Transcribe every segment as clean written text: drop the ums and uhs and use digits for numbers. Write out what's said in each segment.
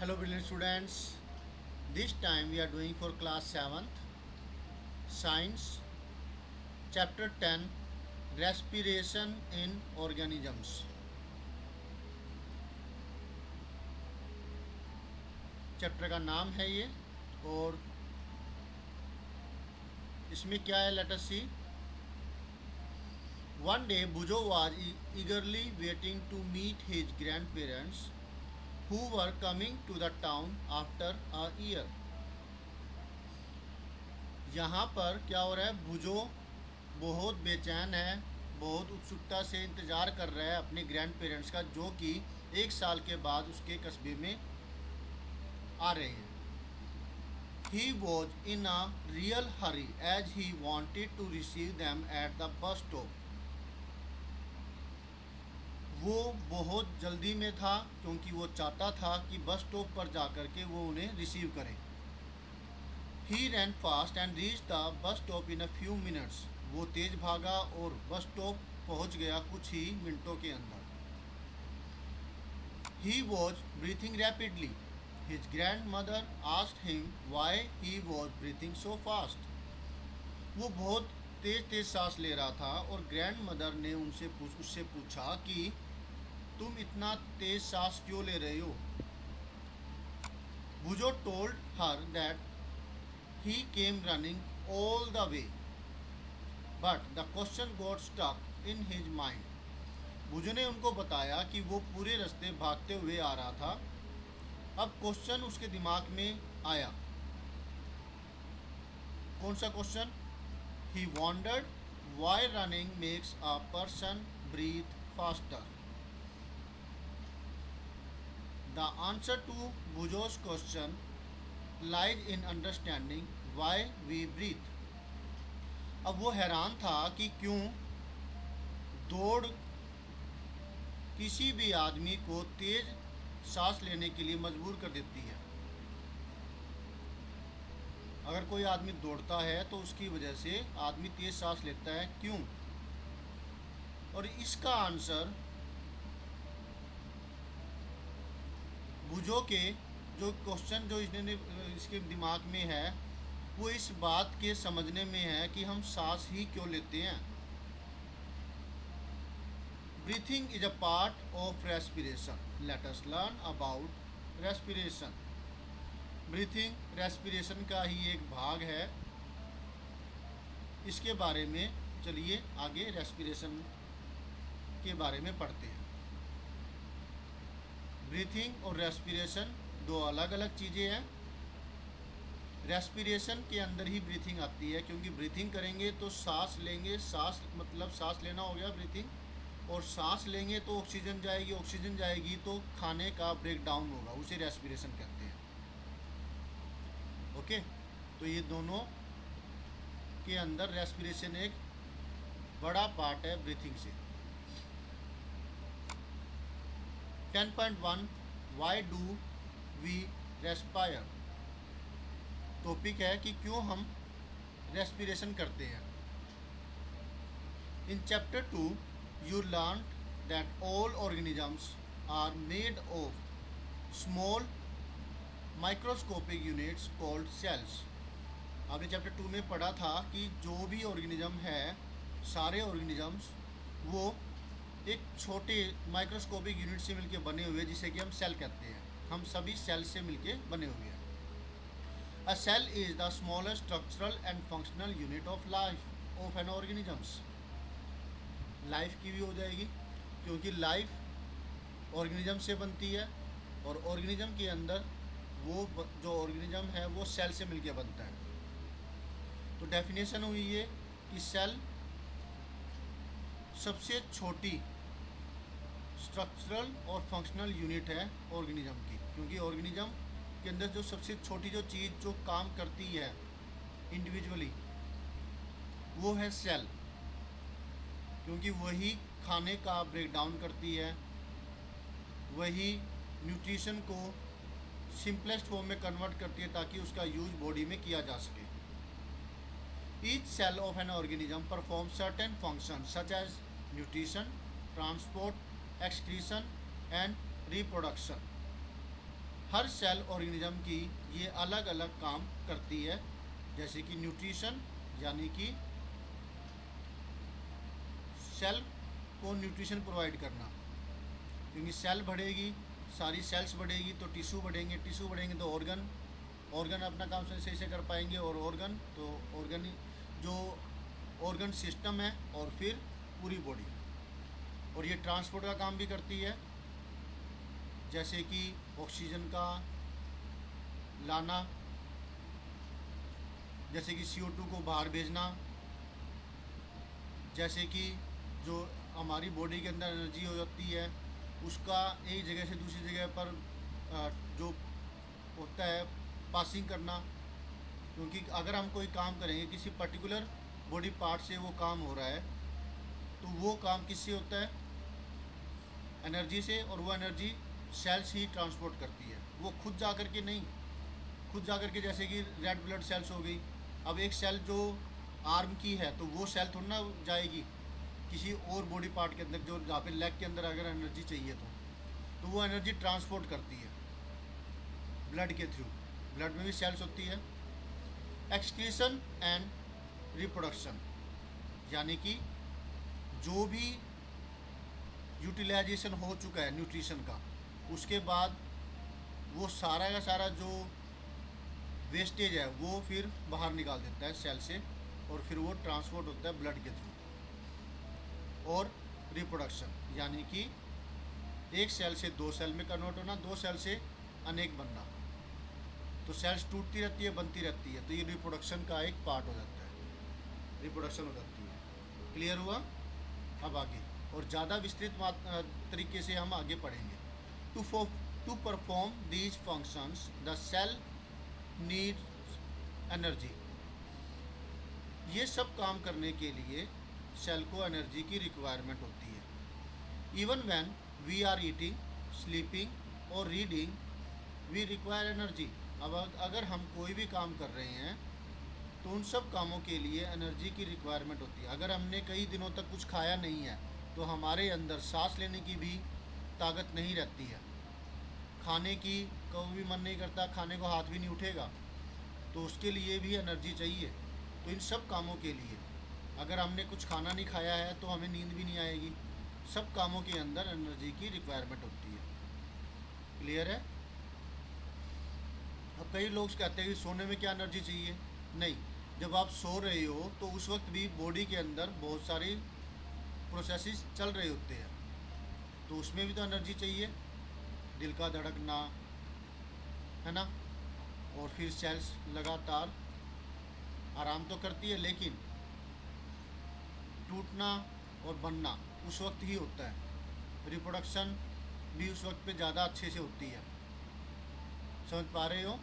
Hello brilliant students. This time we are doing for class 7th Science Chapter 10 Respiration in Organisms. Chapter का नाम है ये और इसमें क्या है let us C. One day Bujo was eagerly waiting to meet his grandparents who were coming to the town after a year. यहाँ पर क्या हो रहा है, भुजो बहुत बेचैन है, बहुत उत्सुकता से इंतज़ार कर रहा है अपने ग्रैंड पेरेंट्स का, जो कि एक साल के बाद उसके कस्बे में आ रहे हैं. He was in a real hurry as he wanted to receive them at the bus stop. वो बहुत जल्दी में था क्योंकि वो चाहता था कि बस स्टॉप पर जाकर के वो उन्हें रिसीव करें. He ran fast and reached the bus stop in a few minutes. वो तेज भागा और बस स्टॉप पहुंच गया कुछ ही मिनटों के अंदर. He was breathing rapidly. His grandmother asked him why he was breathing so fast. वो बहुत तेज तेज सांस ले रहा था और ग्रैंड मदर ने उससे पूछा कि तुम इतना तेज सांस क्यों ले रहे हो. Bujo told her that he came running all the way, but the question got stuck in his mind. बुजो ने उनको बताया कि वो पूरे रास्ते भागते हुए आ रहा था. अब क्वेश्चन उसके दिमाग में आया. कौन सा question? He wondered why running makes a person breathe faster. The answer to Bujo's question lies in understanding why we breathe. अब वो हैरान था कि क्यों दौड़ किसी भी आदमी को तेज सांस लेने के लिए मजबूर कर देती है. अगर कोई आदमी दौड़ता है तो उसकी वजह से आदमी तेज सांस लेता है, क्यों? और इसका आंसर बुजो के जो क्वेश्चन जो इसके दिमाग में है वो इस बात के समझने में है कि हम सांस ही क्यों लेते हैं. Breathing is a part of respiration. Let us learn about respiration. Breathing respiration का ही एक भाग है. इसके बारे में चलिए आगे रेस्पिरेशन के बारे में पढ़ते हैं. ब्रीथिंग और रेस्पिरेशन दो अलग अलग चीज़ें हैं. रेस्पिरेशन के अंदर ही ब्रीथिंग आती है, क्योंकि ब्रीथिंग करेंगे तो सांस लेंगे, सांस मतलब सांस लेना हो गया ब्रीथिंग, और सांस लेंगे तो ऑक्सीजन जाएगी, ऑक्सीजन जाएगी तो खाने का ब्रेक डाउन होगा, उसे रेस्पिरेशन कहते हैं. ओके, तो ये दोनों के अंदर रेस्पिरेशन एक बड़ा पार्ट है ब्रीथिंग से. 10.1 why do we respire. Topic है कि क्यों हम रेस्पिरेशन करते हैं. In chapter 2 you learned that all organisms are made of small microscopic units called cells. आपने चैप्टर 2 में पढ़ा था कि जो भी ऑर्गेनिज्म है, सारे ऑर्गेनिजम्स वो एक छोटे माइक्रोस्कोपिक यूनिट से मिलके बने हुए, जिसे कि हम सेल कहते हैं. हम सभी सेल से मिलके बने हुए हैं. A cell is the smallest structural and functional unit of life of an organisms. Life की भी हो जाएगी क्योंकि लाइफ ऑर्गेनिज्म से बनती है, और ऑर्गेनिज्म के अंदर वो जो ऑर्गेनिज्म है वो सेल से मिलके बनता है. तो डेफिनेशन हुई ये कि सेल सबसे छोटी स्ट्रक्चरल और फंक्शनल यूनिट है ऑर्गेनिज्म की, क्योंकि ऑर्गेनिज्म के अंदर जो सबसे छोटी जो चीज़ जो काम करती है इंडिविजुअली वो है सेल, क्योंकि वही खाने का ब्रेक डाउन करती है, वही न्यूट्रिशन को सिंपलेस्ट फॉर्म में कन्वर्ट करती है ताकि उसका यूज बॉडी में किया जा सके. Each cell of an organism perform certain function such as nutrition, transport, excretion and reproduction. हर सेल ऑर्गेनिज्म की ये अलग अलग काम करती है, जैसे कि न्यूट्रिशन, यानी कि सेल को न्यूट्रिशन प्रोवाइड करना, क्योंकि सेल बढ़ेगी, सारी सेल्स बढ़ेगी तो टिश्यू बढ़ेंगे, टिश्यू बढ़ेंगे तो ऑर्गन अपना काम सही से कर पाएंगे, और ऑर्गन जो ऑर्गन सिस्टम है और फिर पूरी बॉडी। और ये ट्रांसपोर्ट का काम भी करती है, जैसे कि ऑक्सीजन का लाना, जैसे कि CO2 को बाहर भेजना, जैसे कि जो हमारी बॉडी के अंदर एनर्जी हो जाती है उसका एक जगह से दूसरी जगह पर जो होता है पासिंग करना। क्योंकि अगर हम कोई काम करेंगे किसी पर्टिकुलर बॉडी पार्ट से, वो काम हो रहा है, तो वो काम किससे होता है? एनर्जी से, और वो एनर्जी सेल्स ही ट्रांसपोर्ट करती है, वो खुद जा कर के नहीं। खुद जा कर के जैसे कि रेड ब्लड सेल्स हो गई, अब एक सेल जो आर्म की है तो वो सेल थोड़ी ना जाएगी किसी और बॉडी पार्ट के अंदर, जो जहाँ पे लेग के अंदर अगर एनर्जी चाहिए तो वो एनर्जी ट्रांसपोर्ट करती है ब्लड के थ्रू। ब्लड में भी सेल्स होती है। एक्सक्रीशन एंड रिप्रोडक्शन, यानी कि जो भी यूटिलाइजेशन हो चुका है न्यूट्रिशन का, उसके बाद वो सारा का सारा जो वेस्टेज है वो फिर बाहर निकाल देता है सेल से, और फिर वो ट्रांसपोर्ट होता है ब्लड के थ्रू। और रिप्रोडक्शन, यानी कि एक सेल से दो सेल में कन्वर्ट होना, दो सेल से अनेक बनना। तो सेल्स टूटती रहती है, बनती रहती है, तो ये रिप्रोडक्शन का एक पार्ट हो जाता है, रिप्रोडक्शन हो जाती है। क्लियर हुआ? अब आगे और ज़्यादा विस्तृत तरीके से हम आगे पढ़ेंगे। To perform these functions the cell needs energy. ये सब काम करने के लिए सेल को एनर्जी की रिक्वायरमेंट होती है। Even when we are eating, sleeping और रीडिंग, वी रिक्वायर एनर्जी। अब अगर हम कोई भी काम कर रहे हैं तो उन सब कामों के लिए एनर्जी की रिक्वायरमेंट होती है। अगर हमने कई दिनों तक कुछ खाया नहीं है तो हमारे अंदर सांस लेने की भी ताकत नहीं रहती है, खाने की कभी भी मन नहीं करता, खाने को हाथ भी नहीं उठेगा, तो उसके लिए भी एनर्जी चाहिए। तो इन सब कामों के लिए, अगर हमने कुछ खाना नहीं खाया है तो हमें नींद भी नहीं आएगी। सब कामों के अंदर एनर्जी की रिक्वायरमेंट होती है। क्लियर है? अब कई लोग कहते हैं कि सोने में क्या एनर्जी चाहिए? नहीं, जब आप सो रहे हो तो उस वक्त भी बॉडी के अंदर बहुत सारी प्रोसेसेस चल रहे होते हैं, तो उसमें भी तो एनर्जी चाहिए। दिल का धड़कना, है ना, और फिर सेल्स लगातार आराम तो करती है, लेकिन टूटना और बनना उस वक्त ही होता है। रिप्रोडक्शन भी उस वक्त पे ज़्यादा अच्छे से होती है। समझ पा रहे हो?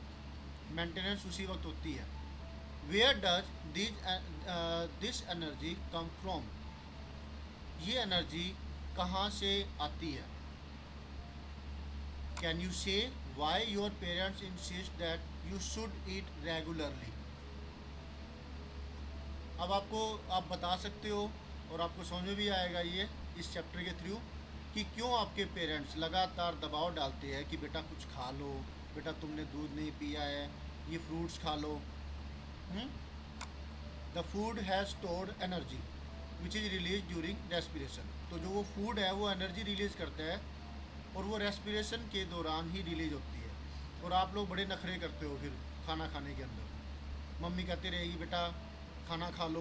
मेंटेनेंस उसी वक्त होती है। Where does this energy come from? ये एनर्जी कहाँ से आती है? Can you say why your parents insist that you should eat regularly? अब आप बता सकते हो और आपको समझ में भी आएगा ये इस चैप्टर के थ्रू कि क्यों आपके पेरेंट्स लगातार दबाव डालते हैं कि बेटा कुछ खा लो, बेटा तुमने दूध नहीं पिया है, ये फ्रूट्स खा लो। The food has stored energy which is release during respiration. तो जो वो फूड है वो एनर्जी रिलीज़ करता है और वो रेस्पिरेशन के दौरान ही रिलीज होती है। और आप लोग बड़े नखरे करते हो फिर खाना खाने के अंदर। मम्मी कहती रहेगी बेटा खाना खा लो,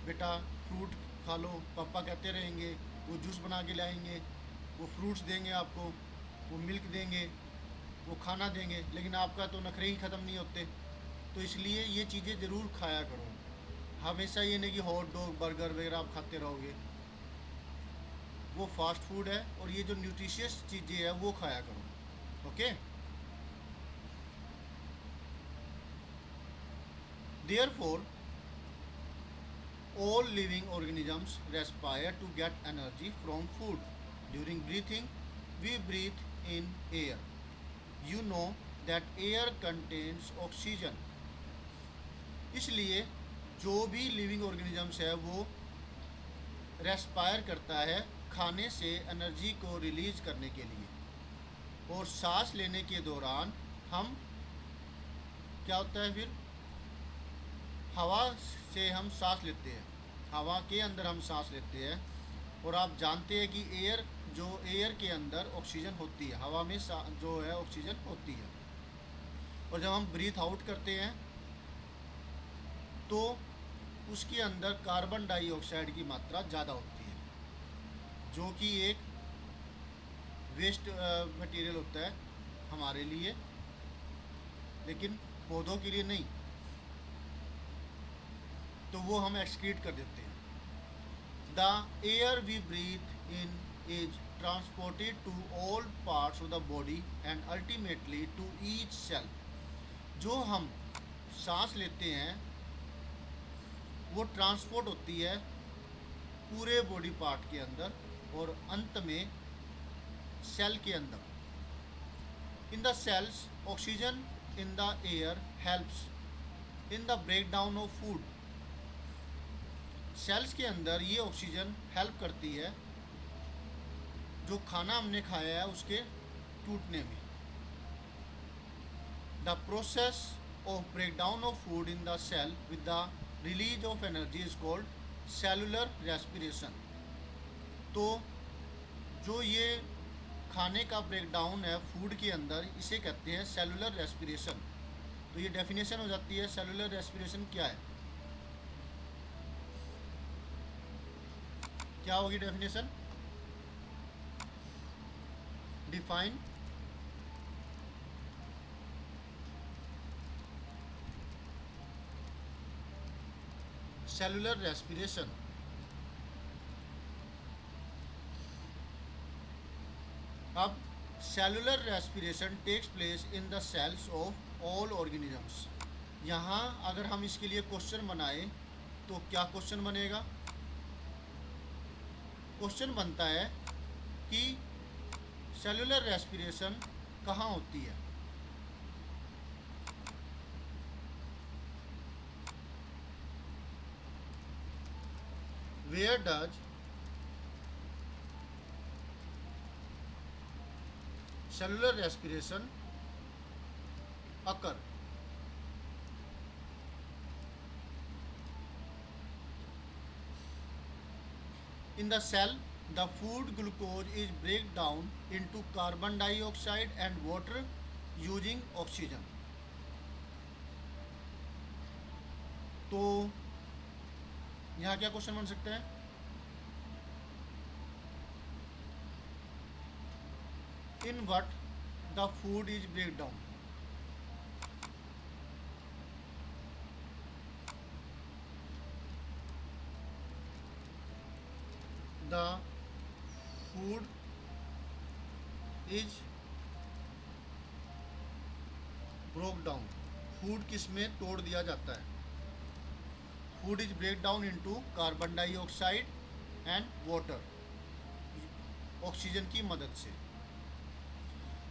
बेटा फ्रूट खा लो, पापा कहते रहेंगे, वो जूस बना के लाएंगे, वो फ्रूट्स देंगे आपको, वो मिल्क देंगे, वो खाना देंगे, लेकिन आपका तो नखरे ही ख़त्म नहीं होते। तो इसलिए ये चीज़ें ज़रूर खाया करो। हमेशा ये नहीं कि हॉट डॉग बर्गर वगैरह आप खाते रहोगे, वो फास्ट फूड है, और ये जो न्यूट्रिशियस चीज़ें हैं वो खाया करो। Okay? Therefore all living organisms respire to get energy from food. During breathing, we breathe in air. You know that air contains oxygen. इसलिए जो भी लिविंग ऑर्गेनिजम्स है वो रेस्पायर करता है खाने से एनर्जी को रिलीज करने के लिए। और सांस लेने के दौरान हम क्या होता है फिर, हवा से हम सांस लेते हैं, हवा के अंदर हम सांस लेते हैं। और आप जानते हैं कि एयर के अंदर ऑक्सीजन होती है, हवा में जो है ऑक्सीजन होती है। और जब हम ब्रीथ आउट करते हैं तो उसके अंदर कार्बन डाइऑक्साइड की मात्रा ज़्यादा होती है, जो कि एक वेस्ट मटेरियल होता है हमारे लिए, लेकिन पौधों के लिए नहीं, तो वो हम एक्सक्रीट कर देते हैं। The air we breathe in is transported to all parts of the body and ultimately to each cell. जो हम सांस लेते हैं वो ट्रांसपोर्ट होती है पूरे बॉडी पार्ट के अंदर और अंत में सेल के अंदर। In the cells oxygen in the air helps in the break down of food. Cells के अंदर ये ऑक्सीजन हेल्प करती है जो खाना हमने खाया है उसके टूटने में। The process of break down of food in the cell with the release of energy is called cellular respiration. तो जो ये खाने का ब्रेक डाउन है फूड के अंदर, इसे कहते हैं सेलुलर रेस्पिरेशन। तो ये डेफिनेशन हो जाती है सेलुलर रेस्पिरेशन क्या है, क्या होगी डेफिनेशन? Define cellular respiration। अब cellular respiration takes place in the cells of all organisms. यहाँ अगर हम इसके लिए क्वेश्चन बनाए तो क्या क्वेश्चन बनेगा? क्वेश्चन बनता है कि सेलुलर रेस्पिरेशन कहाँ होती है। Where does cellular respiration occur? In the cell, the food glucose is break down into carbon dioxide and water using oxygen। तो यहाँ क्या क्वेश्चन बन सकता है? In what the food is break down. The food is broke down. Food किस में तोड़ दिया जाता है? Food is break down into carbon dioxide and water, oxygen की मदद से।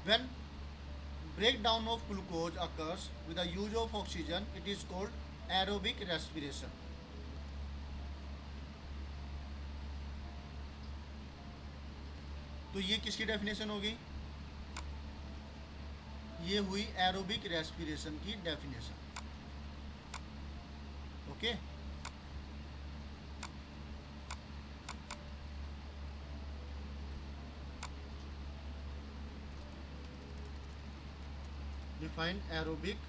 When break down of glucose occurs with the use of oxygen it is called aerobic respiration. तो ये किसकी डेफिनेशन होगी? ये हुई एरोबिक रेस्पिरेशन की definition. Okay define aerobic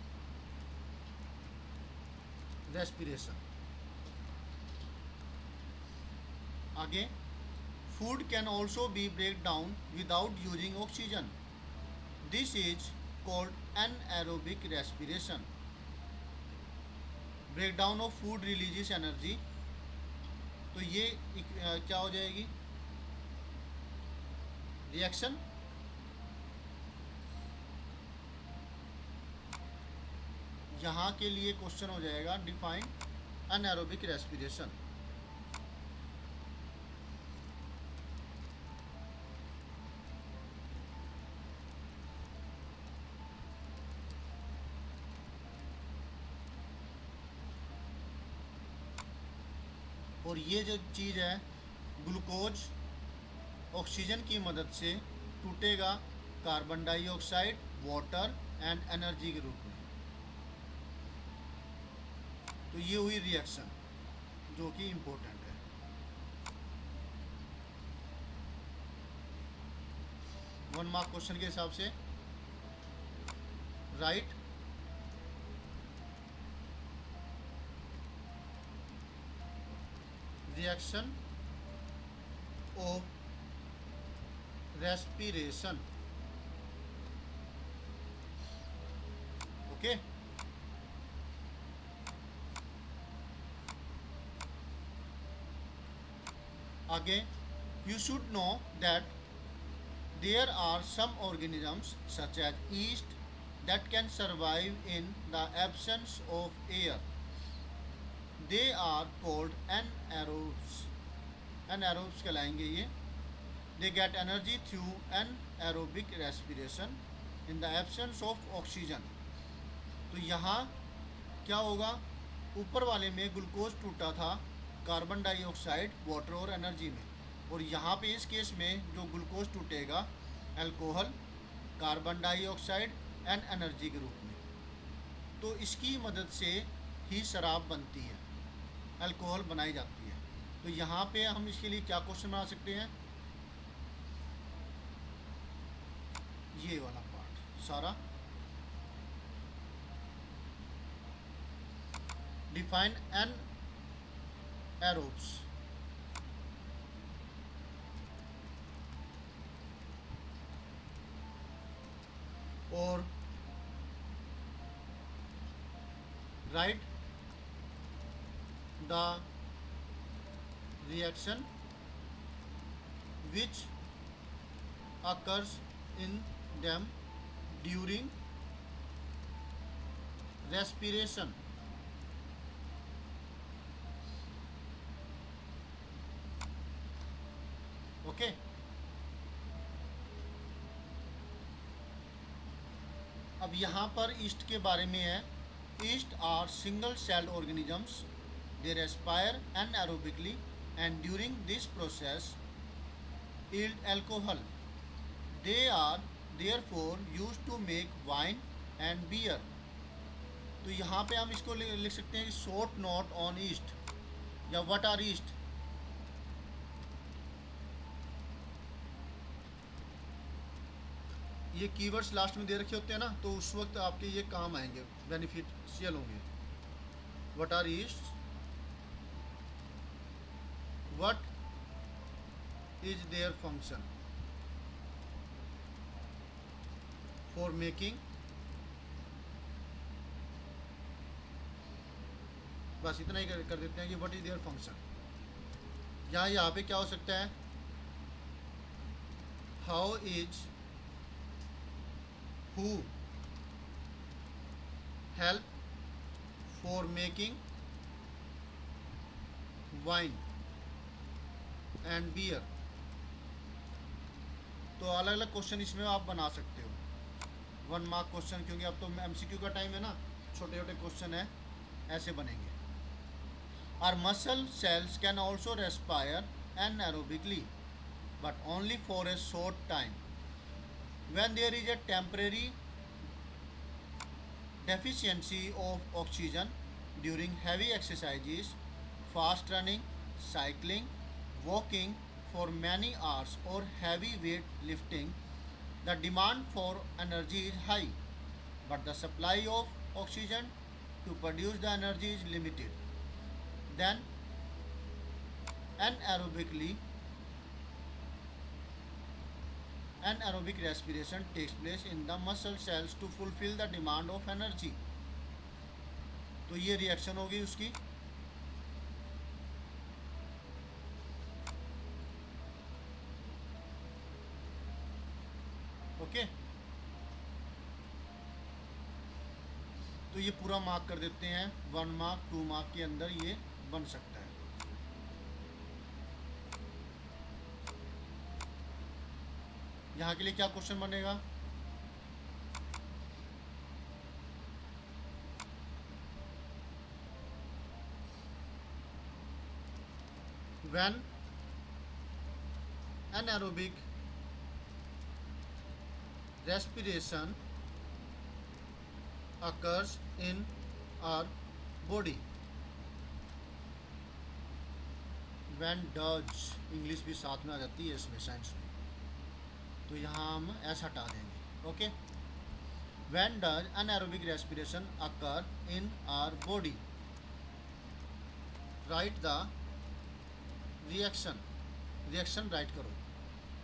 respiration। आगे, food can also be break down without using oxygen, this is called anaerobic respiration। breakdown of food releases energy, तो ये क्या हो जाएगी? रिएक्शन। यहाँ के लिए क्वेश्चन हो जाएगा डिफाइन अनएरोबिक रेस्पिरेशन। और ये जो चीज़ है ग्लूकोज ऑक्सीजन की मदद से टूटेगा carbon dioxide, water and energy के रूप में। तो ये हुई रिएक्शन जो कि इम्पोर्टेंट है। वन मार्क क्वेश्चन के हिसाब से right reaction of respiration. Okay, आगे you should know that there are some organisms such as yeast that can survive in the absence of air. They are called anaerobes. Anaerobes कहलाएंगे ये। They get energy through anaerobic respiration in the absence of oxygen. तो यहाँ क्या होगा, ऊपर वाले में glucose टूटा था कार्बन डाइऑक्साइड, वाटर और एनर्जी में, और यहाँ पे इस केस में जो ग्लूकोज टूटेगा alcohol, carbon dioxide and energy के रूप में। तो इसकी मदद से ही शराब बनती है, अल्कोहल बनाई जाती है। तो यहाँ पे हम इसके लिए क्या क्वेश्चन बना सकते हैं, ये वाला पार्ट सारा। Define anaerobes. और write the reaction which occurs in them during respiration. Okay, अब यहाँ पर ईस्ट के बारे में है। Yeast are single celled organisms, they respire anaerobically and during this process yield alcohol. They are therefore used to make wine and beer. तो यहाँ पे हम इसको लिख सकते हैं शॉर्ट नोट ऑन ईस्ट या व्हाट आर ईस्ट। ये कीवर्ड्स लास्ट में दे रखे होते हैं ना, तो उस वक्त आपके ये काम आएंगे, बेनिफिशियल होंगे। What are yeast, what is their function for making. बस इतना ही कर देते हैं कि व्हाट इज देयर फंक्शन। यहाँ पे क्या हो सकता है, how is, who help for making wine and beer। तो अलग अलग क्वेश्चन इसमें आप बना सकते हो, 1 मार्क क्वेश्चन, क्योंकि अब तो MCQ का टाइम है ना, छोटे छोटे क्वेश्चन है ऐसे बनेंगे। Our muscle cells can also respire anaerobically but only for a short time. When there is a temporary deficiency of oxygen during heavy exercises, fast running, cycling, walking for many hours or heavy weight lifting, the demand for energy is high, but the supply of oxygen to produce the energy is limited. Then anaerobic respiration takes place in the muscle cells to fulfill the demand of energy. तो ये reaction होगी उसकी। Okay, तो ये पूरा mark कर देते हैं, 1 मार्क 2 मार्क के अंदर ये बन सकता है। यहाँ के लिए क्या क्वेश्चन बनेगा, when anaerobic respiration occurs in our body. When does English भी साथ में आ जाती है इसमें साइंस में, तो यहाँ हम ऐसा हटा देंगे. Okay. When does anaerobic respiration occur in our body? Write the reaction right करो.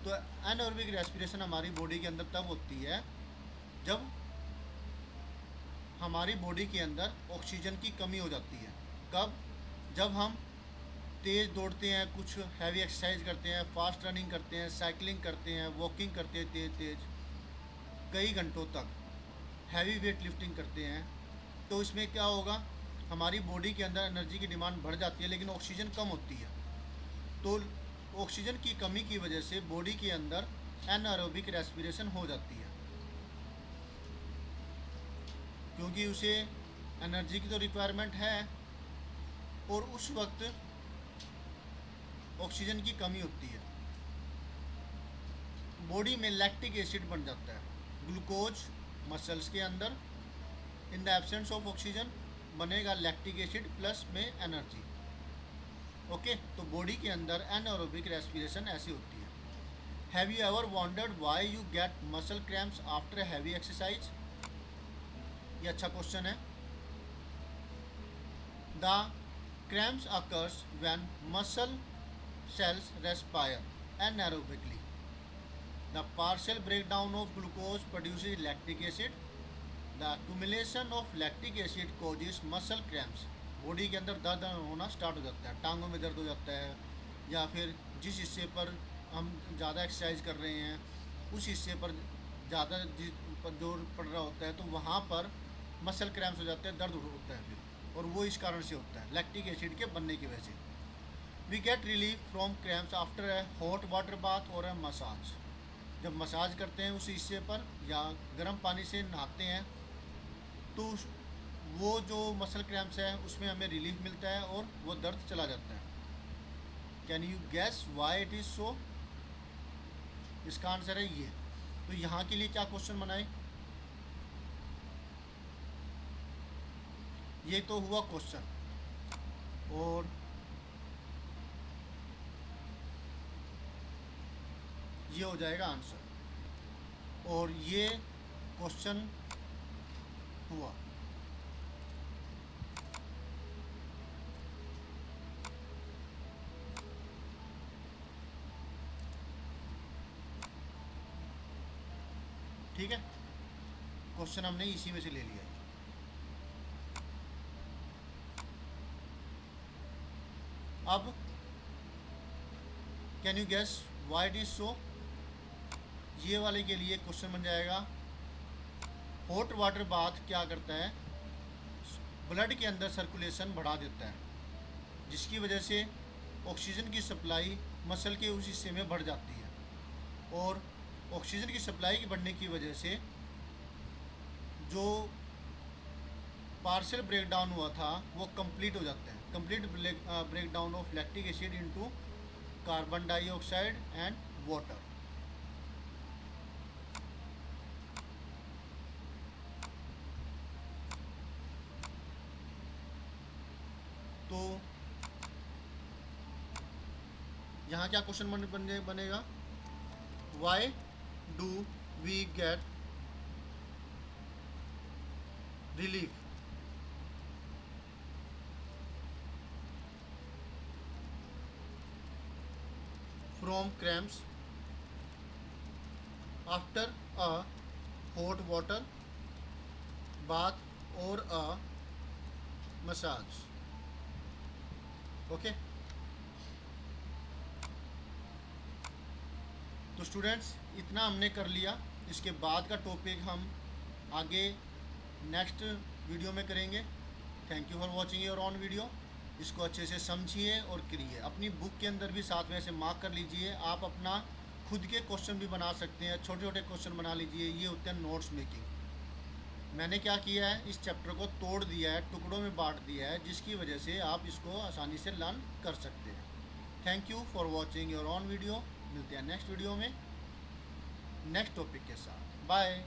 तो एनारोबिक रेस्पिरेशन हमारी बॉडी के अंदर तब होती है जब हमारी बॉडी के अंदर ऑक्सीजन की कमी हो जाती है. कब? जब हम तेज़ दौड़ते हैं, कुछ हैवी एक्सरसाइज करते हैं, फास्ट रनिंग करते हैं, साइकिलिंग करते हैं, वॉकिंग करते हैं तेज़ कई घंटों तक, हैवी वेट लिफ्टिंग करते हैं, तो इसमें क्या होगा, हमारी बॉडी के अंदर एनर्जी की डिमांड बढ़ जाती है लेकिन ऑक्सीजन कम होती है. तो ऑक्सीजन की कमी की वजह से बॉडी के अंदर एनारोबिक रेस्पिरेशन हो जाती है, क्योंकि उसे एनर्जी की तो रिक्वायरमेंट है और उस वक्त ऑक्सीजन की कमी होती है. बॉडी में लैक्टिक एसिड बन जाता है, ग्लूकोज मसल्स के अंदर, in the absence of oxygen बनेगा लैक्टिक एसिड प्लस में एनर्जी. ओके. तो बॉडी के अंदर एनारोबिक रेस्पिरेशन ऐसी होती है. Have you ever wandered why you get muscle cramps after heavy exercise? ये अच्छा क्वेश्चन है. The cramps occurs when muscle cells respire anaerobically. The partial breakdown of glucose produces lactic acid. The accumulation of lactic acid causes muscle cramps. Body के अंदर दर्द होना start हो जाता है, टांगों में दर्द हो जाता है, या फिर जिस हिस्से पर हम ज़्यादा एक्सरसाइज कर रहे हैं उस हिस्से पर ज़्यादा पर जोर पड़ रहा होता है, तो वहाँ पर मसल क्रैम्प्स हो जाते हैं, दर्द होता है फिर, और वो इस कारण से होता है लैक्टिक एसिड के बनने की वजह से. We get relief from cramps after a hot water bath or a massage. जब मसाज करते हैं उस हिस्से पर या गर्म पानी से नहाते हैं तो वो जो मसल क्रैम्प्स है उसमें हमें रिलीफ मिलता है और वो दर्द चला जाता है. Can you gas why it is so? इसका आंसर है ये. तो यहाँ के लिए क्या क्वेश्चन बनाए? ये तो हुआ क्वेश्चन, और ये हो जाएगा आंसर, और ये क्वेश्चन हुआ. ठीक है, क्वेश्चन हमने इसी में से ले लिया. अब can you gas why it is so? ये वाले के लिए क्वेश्चन बन जाएगा, हॉट वाटर बाथ क्या करता है, ब्लड के अंदर सर्कुलेशन बढ़ा देता है, जिसकी वजह से ऑक्सीजन की सप्लाई मसल के उस हिस्से में बढ़ जाती है, और ऑक्सीजन की सप्लाई की बढ़ने की वजह से जो पार्शियल ब्रेकडाउन हुआ था वो कंप्लीट हो जाता है. Complete breakdown of lactic acid into carbon dioxide and water. तो यहाँ क्या क्वेश्चन बनेगा, why do we get relief from cramps after a hot water bath और अ मसाज? ओके. तो स्टूडेंट्स इतना हमने कर लिया. इसके बाद का टॉपिक हम आगे नेक्स्ट वीडियो में करेंगे. Thank you for watching your on video. इसको अच्छे से समझिए और करिए. अपनी बुक के अंदर भी साथ में ऐसे मार्क कर लीजिए. आप अपना खुद के क्वेश्चन भी बना सकते हैं, छोटे छोटे क्वेश्चन बना लीजिए. ये होते हैं नोट्स मेकिंग. मैंने क्या किया है, इस चैप्टर को तोड़ दिया है, टुकड़ों में बांट दिया है, जिसकी वजह से आप इसको आसानी से लर्न कर सकते हैं. Thank you for watching your on video. मिलते हैं नेक्स्ट वीडियो में नेक्स्ट टॉपिक के साथ. Bye.